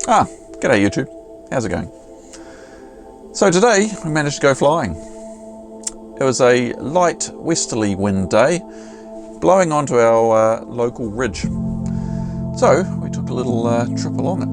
G'day YouTube, how's it going? So today we managed to go flying. It was a light westerly wind day, blowing onto our local ridge. So we took a little trip along it.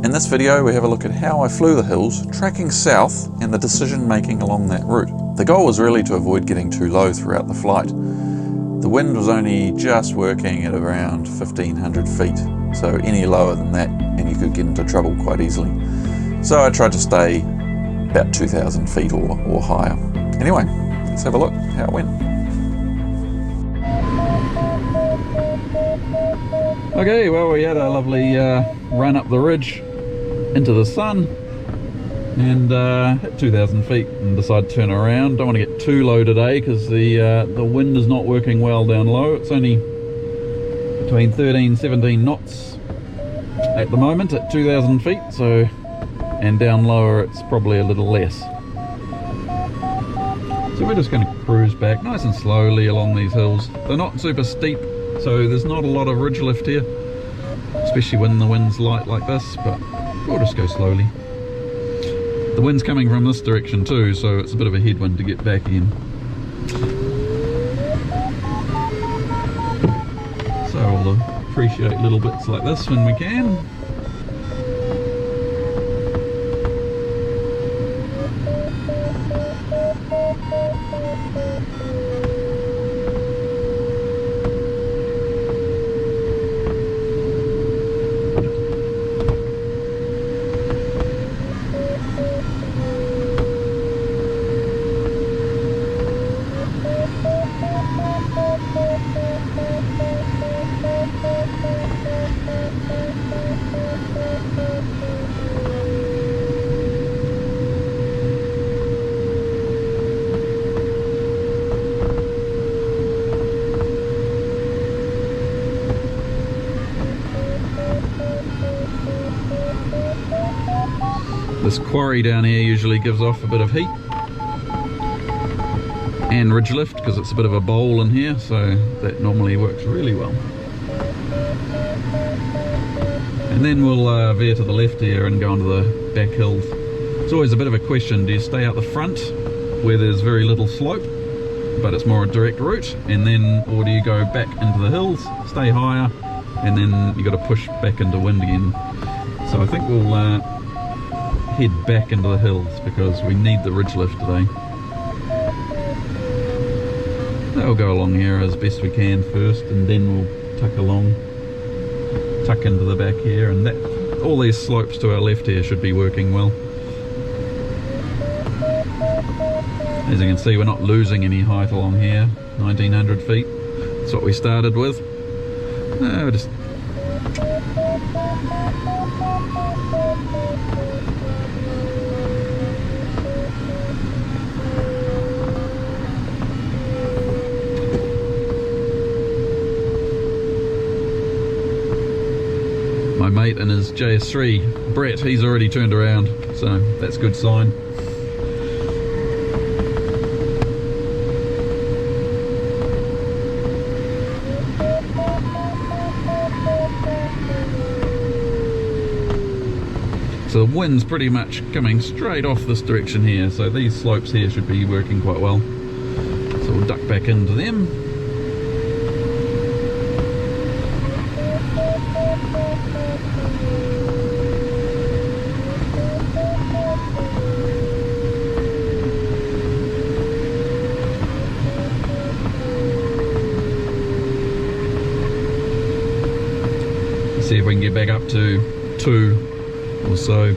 In this video we have a look at how I flew the hills, tracking south and the decision making along that route. The goal was really to avoid getting too low throughout the flight. The wind was only just working at around 1500 feet, so any lower than that and you could get into trouble quite easily. So I tried to stay about 2000 feet or higher. Anyway, let's have a look how it went. Okay, well we had a lovely run up the ridge into the sun and hit 2000 feet and decided to turn around. Don't want to get too low today because the wind is not working well down low. It's only between 13-17 knots at the moment at 2000 feet, so, and down lower it's probably a little less. So we're just going to cruise back nice and slowly along these hills. They're not super steep, so there's not a lot of ridge lift here, especially when the wind's light like this, but we'll just go slowly. The wind's coming from this direction too, so it's a bit of a headwind to get back in. So we'll appreciate little bits like this when we can. This quarry down here usually gives off a bit of heat and ridge lift because it's a bit of a bowl in here, so that normally works really well. And then we'll veer to the left here and go onto the back hills. It's always a bit of a question, do you stay out the front where there's very little slope but it's more a direct route, and then, or do you go back into the hills, stay higher, and then you got to push back into wind again? So I think we'll head back into the hills because we need the ridge lift today. We'll go along here as best we can first, and then we'll tuck into the back here, and that all these slopes to our left here should be working well. As you can see, we're not losing any height along here. 1900 feet, that's what we started with. We're just my mate and his JS3, Brett, he's already turned around, so that's a good sign. So the wind's pretty much coming straight off this direction here, so these slopes here should be working quite well. So we'll duck back into them. See if we can get back up to 2 or so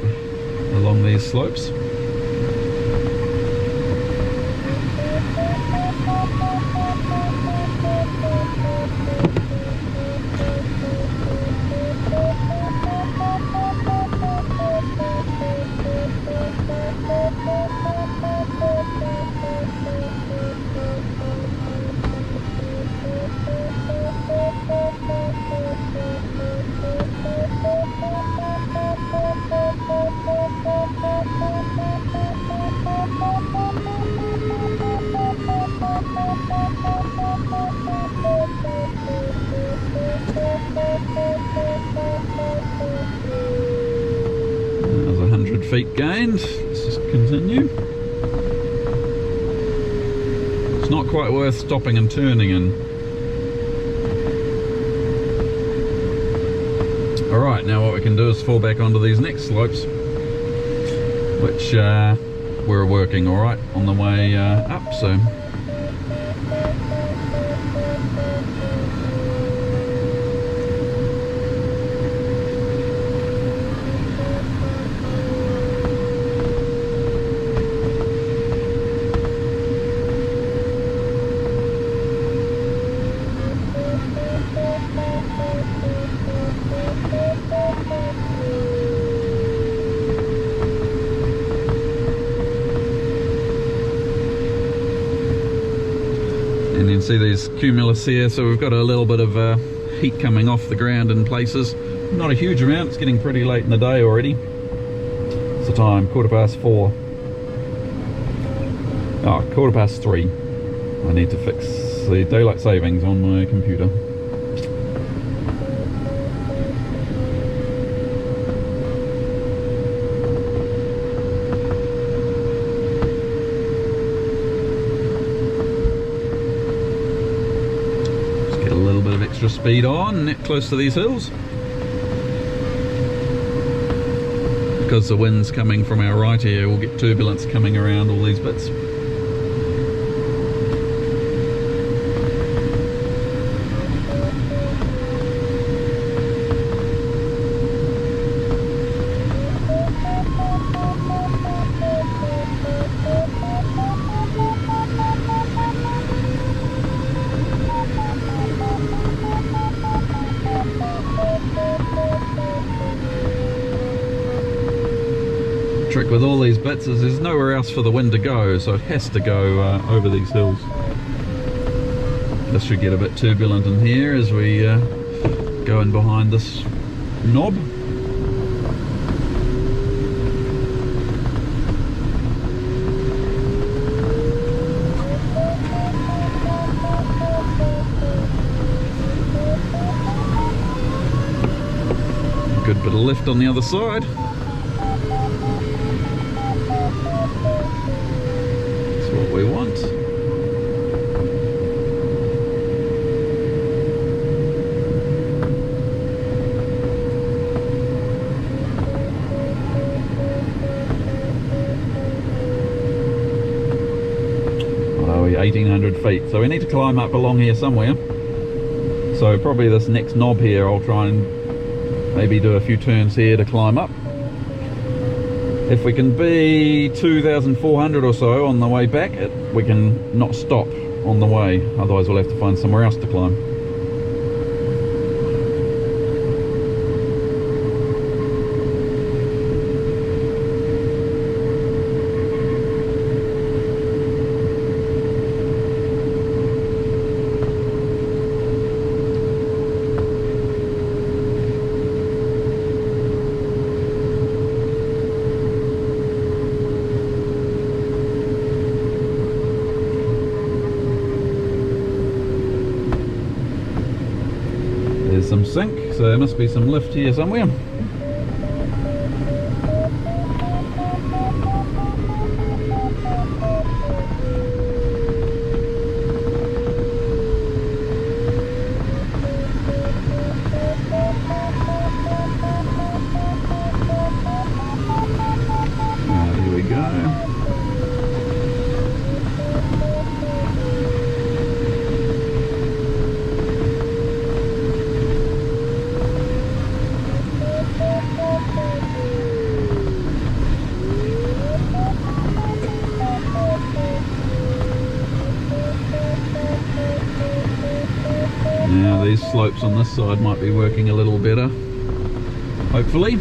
along these slopes. feet gained. Let's just continue. It's not quite worth stopping and turning in. Alright, now what we can do is fall back onto these next slopes, which we're working alright on the way up, so and you can see these cumulus here, so we've got a little bit of heat coming off the ground in places. Not a huge amount, it's getting pretty late in the day already. What's the time? 4:15. Oh, 3:15. I need to fix the daylight savings on my computer. Extra speed on, close to these hills. Because the wind's coming from our right here, we'll get turbulence coming around all these bits. Trick with all these bits is there's nowhere else for the wind to go, so it has to go over these hills. This should get a bit turbulent in here as we go in behind this knob. Good bit of lift on the other side. We want. Well, we're 1800 feet, so we need to climb up along here somewhere. So probably this next knob here, I'll try and maybe do a few turns here to climb up. If we can be 2,400 or so on the way back, we can not stop on the way, otherwise we'll have to find somewhere else to climb. There's some sink, so there must be some lift here somewhere. Here we go. Now these slopes on this side might be working a little better, hopefully.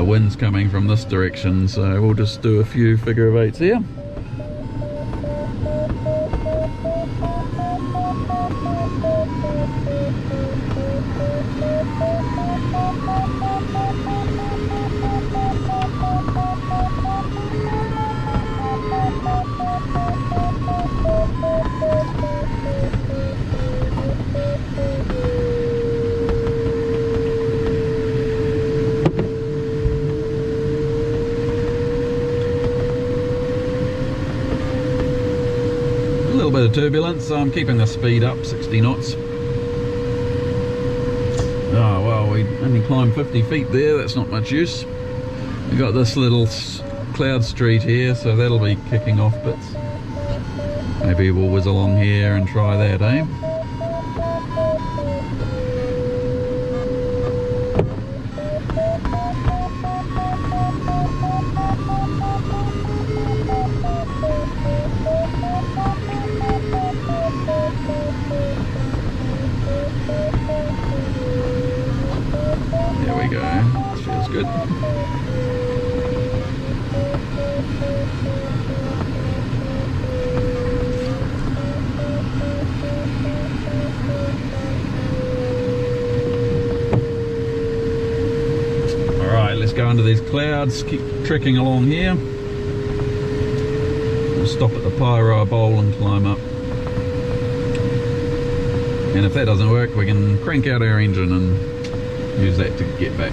Wind's coming from this direction, so we'll just do a few figure of eights here. turbulence, so I'm keeping the speed up, 60 knots. Oh well, we only climbed 50 feet there, that's not much use. We've got this little cloud street here, so that'll be kicking off bits. Maybe we'll whiz along here and try that, eh? There we go, that feels good. Let's go under these clouds, keep trekking along here. We'll stop at the pyro bowl and climb up. And if that doesn't work, we can crank out our engine and use that to get back.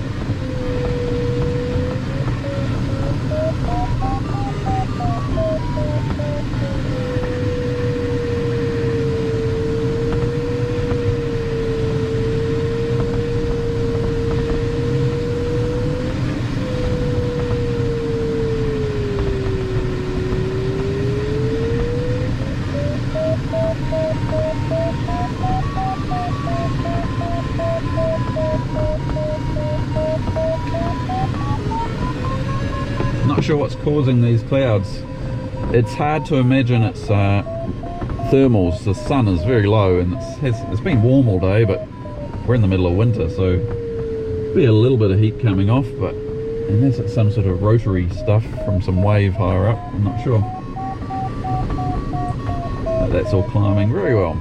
Not sure what's causing these clouds. It's hard to imagine it's thermals. The sun is very low and it's been warm all day, but we're in the middle of winter, so be a little bit of heat coming off, but unless it's some sort of rotary stuff from some wave higher up, I'm not sure. But that's all climbing very well.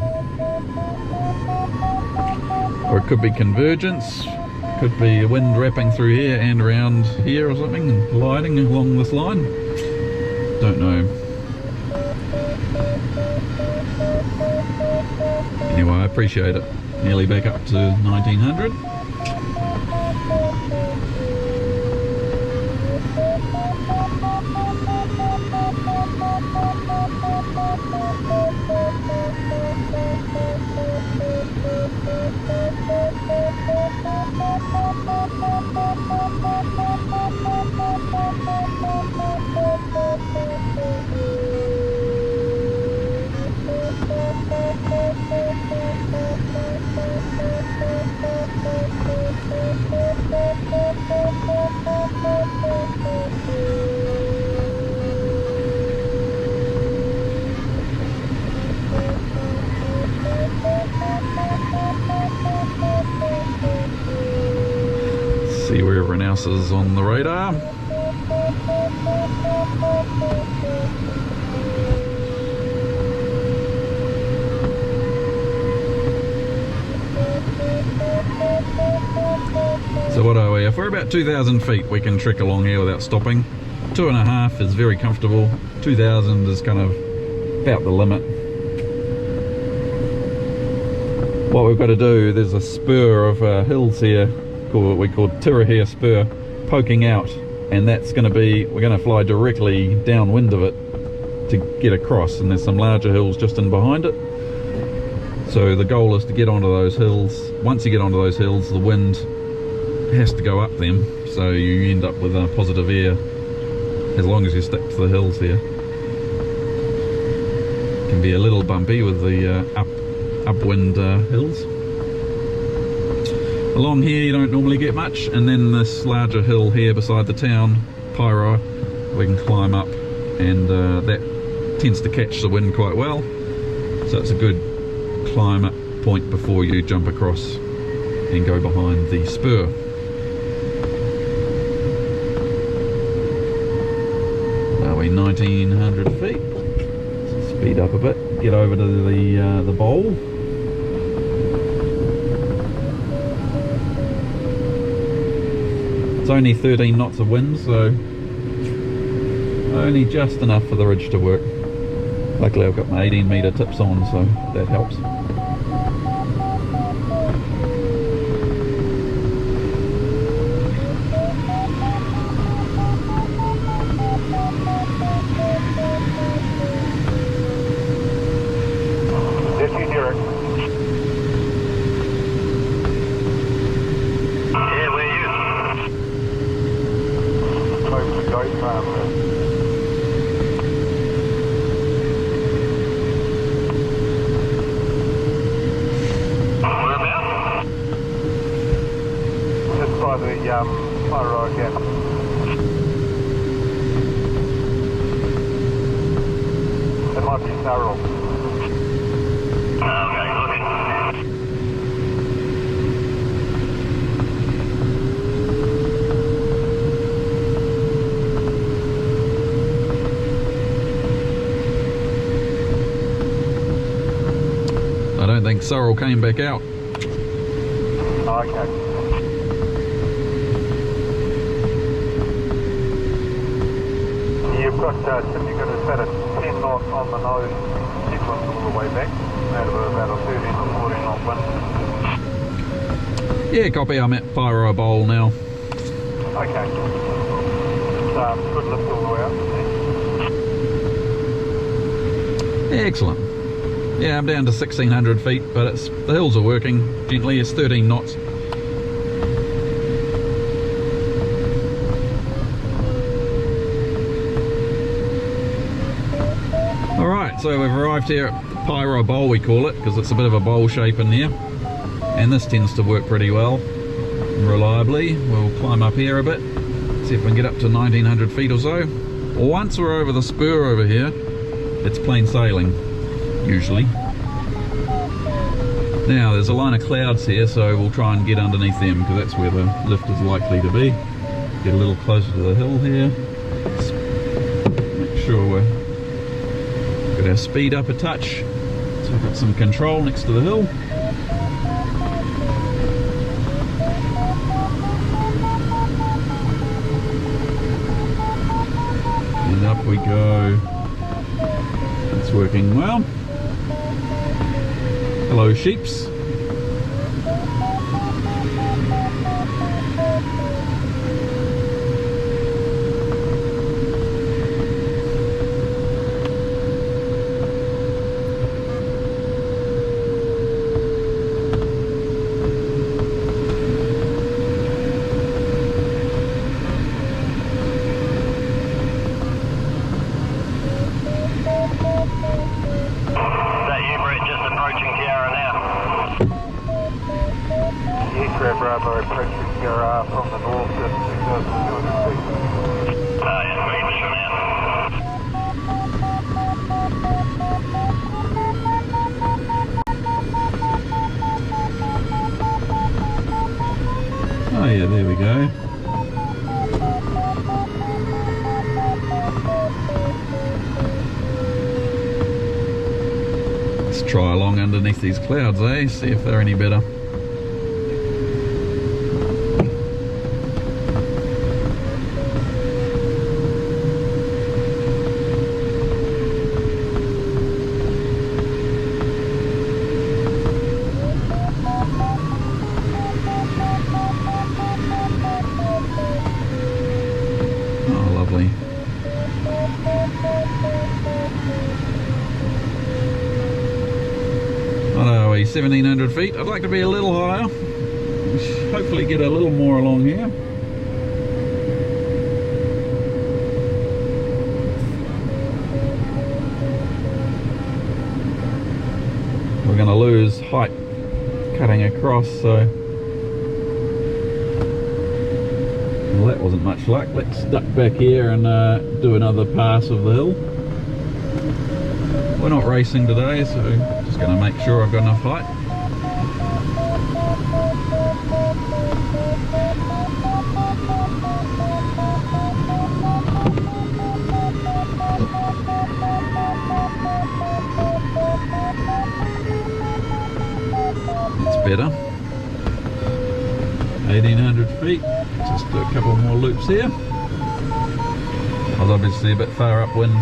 Or it could be convergence. Could be wind wrapping through here and around here or something and gliding along this line. Don't know. Anyway, I appreciate it. Nearly back up to 1900. See where everyone else is on the radar. So what are we? If we're about 2,000 feet, we can trek along here without stopping. 2.5 is very comfortable. 2,000 is kind of about the limit. What we've got to do, there's a spur of hills here, called what we call Tirahea Spur, poking out, and that's going to be, we're going to fly directly downwind of it to get across, and there's some larger hills just in behind it. So the goal is to get onto those hills. Once you get onto those hills, the wind has to go up them, so you end up with a positive air as long as you stick to the hills here. It can be a little bumpy with the upwind hills. Along here you don't normally get much, and then this larger hill here beside the town, Pyro, we can climb up, and that tends to catch the wind quite well, so it's a good climb up point before you jump across and go behind the spur. Are we 1900 feet? So speed up a bit, get over to the bowl. It's only 13 knots of wind, so only just enough for the ridge to work. Luckily I've got my 18 metre tips on, so that helps. far again. It might be Farrell. Okay, looking. I don't think sorrel came back out. Okay. You've got, you're going to set a 10 knot on the nose, keep one all the way back, at about a 13 or 14 knot wind. Yeah, copy, I'm at Pyro Bowl now. Okay. Good lift all the way up. Excellent. Yeah, I'm down to 1600 feet, but the hills are working gently. It's 13 knots. Alright, so we've arrived here at the Pyro Bowl, we call it, because it's a bit of a bowl shape in there. And this tends to work pretty well, reliably. We'll climb up here a bit, see if we can get up to 1900 feet or so. Once we're over the spur over here, it's plain sailing, usually. Now, there's a line of clouds here, so we'll try and get underneath them, because that's where the lift is likely to be. Get a little closer to the hill here. Make sure we've got our speed up a touch, so we've got some control next to the hill. And up we go. It's working well. Hello, sheeps. Bravo approaching your from the north at 2,200 feet. Yeah, great vision now. Oh yeah, there we go. Let's try along underneath these clouds, eh? See if they're any better. I know, 1700 feet. I'd like to be a little higher. Hopefully get a little more along here. We're going to lose height cutting across, so well, that wasn't much luck. Let's duck back here and do another pass of the hill. We're not racing today, so just going to make sure I've got enough height. That's better. 1800 feet. Just do a couple more loops here. I was obviously a bit far upwind.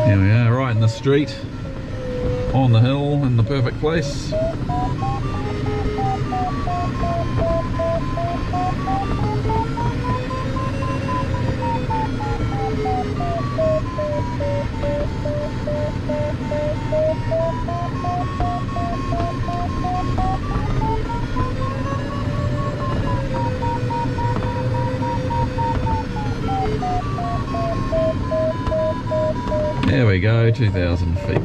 Here we are, right in the street, on the hill, in the perfect place. There we go, 2,000 feet.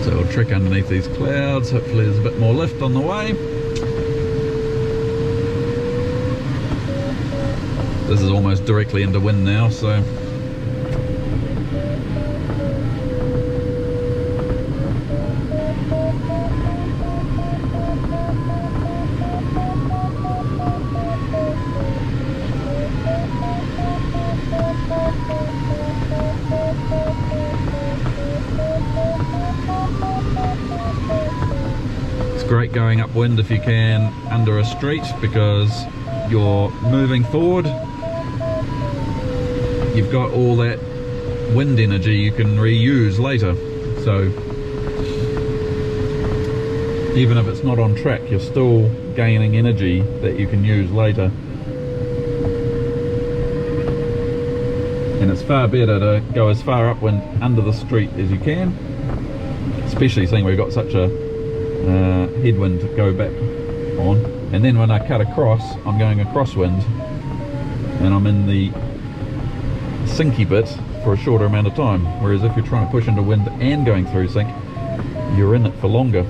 So we'll trick underneath these clouds. Hopefully there's a bit more lift on the way. This is almost directly into wind now, so great going upwind if you can under a street, because you're moving forward, you've got all that wind energy you can reuse later. So even if it's not on track, you're still gaining energy that you can use later. And it's far better to go as far upwind under the street as you can, especially seeing we've got such a headwind to go back on. And then when I cut across, I'm going a crosswind and I'm in the sinky bit for a shorter amount of time, whereas if you're trying to push into wind and going through sink, you're in it for longer.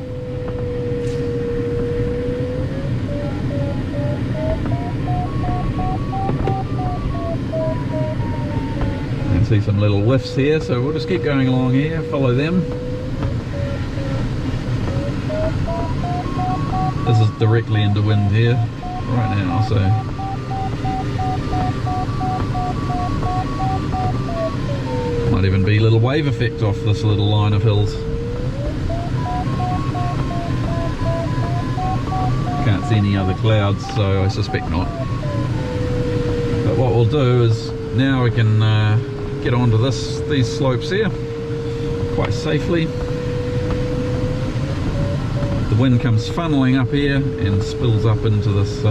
And see some little lifts here, so we'll just keep going along here, follow them. This is directly into wind here right now, so might even be a little wave effect off this little line of hills. Can't see any other clouds, so I suspect not. But what we'll do is now we can get onto these slopes here quite safely. The wind comes funneling up here and spills up into this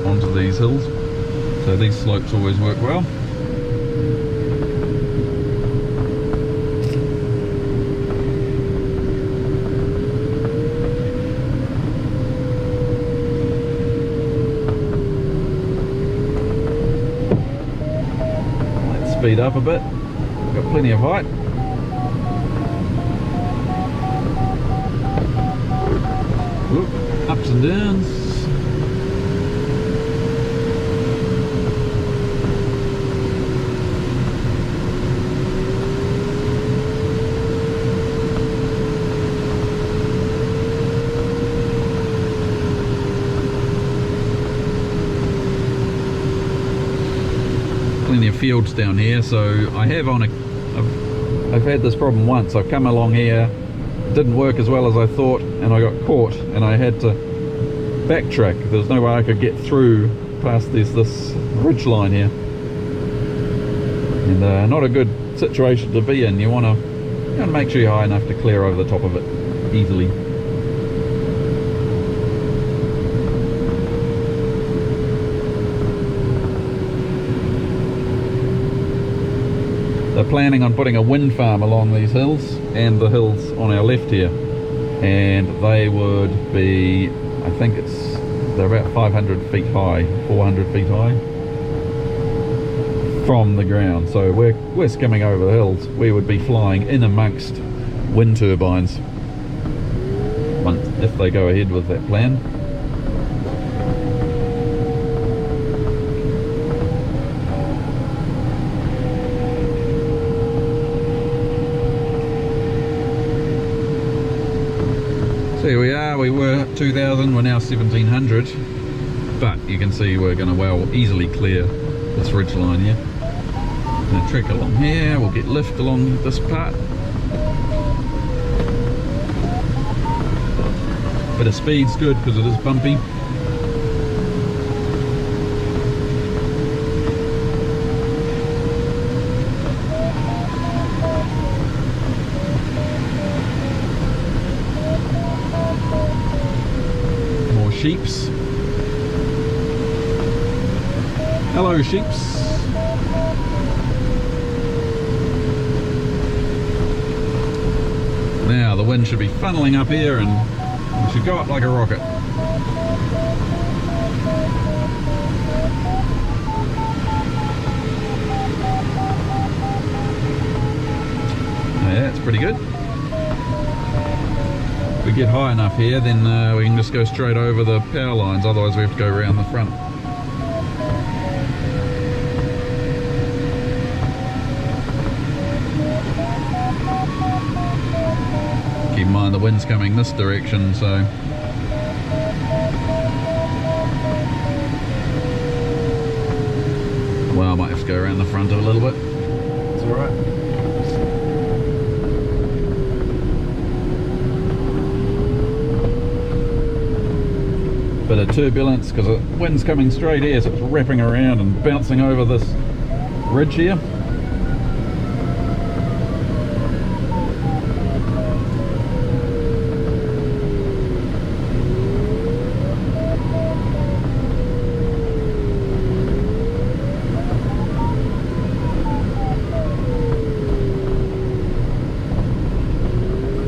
onto these hills, so these slopes always work well. Let's speed up a bit, we've got plenty of height. Oop, ups and downs. Plenty of fields down here, so I have I've had this problem once. I've come along here, it didn't work as well as I thought, and I got caught and I had to backtrack. There's no way I could get through past this ridge line here, and not a good situation to be in. You want to make sure you're high enough to clear over the top of it easily. They're planning on putting a wind farm along these hills and the hills on our left here, and they would be, I think they're about 500 feet high, 400 feet high from the ground. So we're skimming over the hills. We would be flying in amongst wind turbines if they go ahead with that plan. So here we are, we were 2,000, we're now 1,700, but you can see we're going to well easily clear this ridge line here. Going to trek along here, we'll get lift along this part. Bit of speed's good because it is bumpy. Sheeps. Hello, sheeps. Now the wind should be funneling up here and we should go up like a rocket. Yeah, it's pretty good. If we get high enough here, then we can just go straight over the power lines, otherwise we have to go around the front. Keep in mind the wind's coming this direction, so well, I might have to go around the front a little bit. It's alright. Bit of turbulence because the wind's coming straight here, so it's wrapping around and bouncing over this ridge here.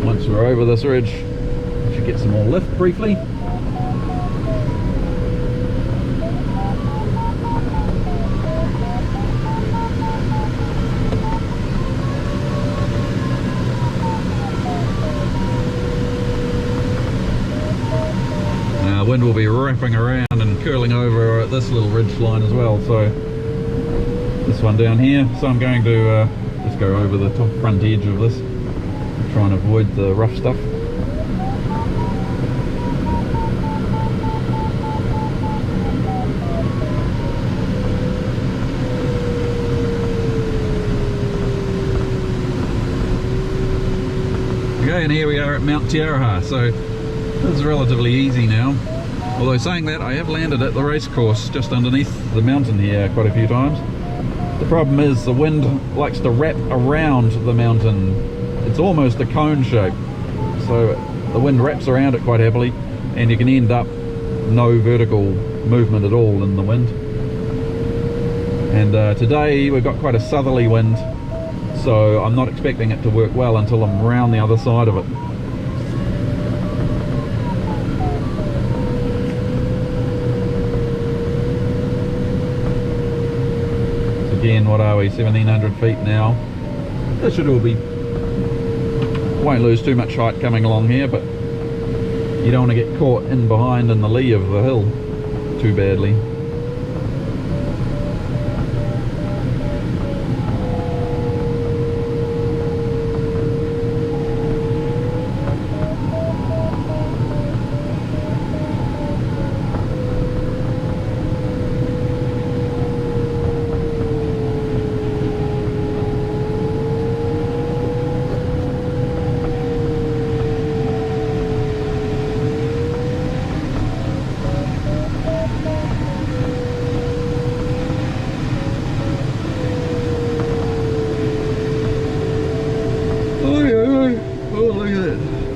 Once we're over this ridge, we should get some more lift briefly. Wind will be wrapping around and curling over at this little ridge line as well, so this one down here, so I'm going to just go over the top front edge of this, try and avoid the rough stuff. Okay, and here we are at Mount Tiaraha, so this is relatively easy now. Although saying that, I have landed at the race course just underneath the mountain here quite a few times. The problem is the wind likes to wrap around the mountain. It's almost a cone shape. So the wind wraps around it quite heavily and you can end up no vertical movement at all in the wind. And today we've got quite a southerly wind, so I'm not expecting it to work well until I'm around the other side of it. Again, what are we, 1700 feet now. This should all be, won't lose too much height coming along here, but you don't want to get caught in behind in the lee of the hill too badly.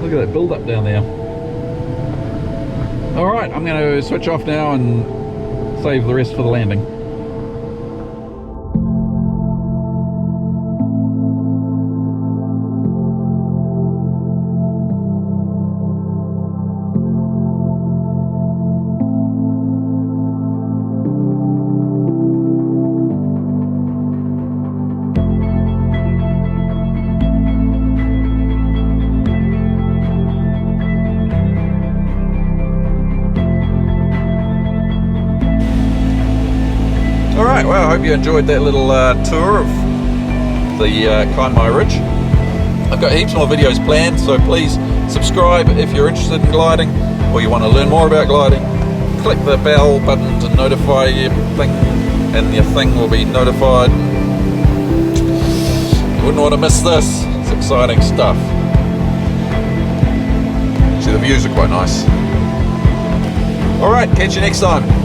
Look at that build up down there. Alright, I'm going to switch off now and save the rest for the landing. Alright, well, I hope you enjoyed that little tour of the Kaimai Ridge. I've got heaps more videos planned, so please subscribe if you're interested in gliding or you want to learn more about gliding. Click the bell button to notify your thing, and your thing will be notified. You wouldn't want to miss this. It's exciting stuff. See, the views are quite nice. Alright, catch you next time.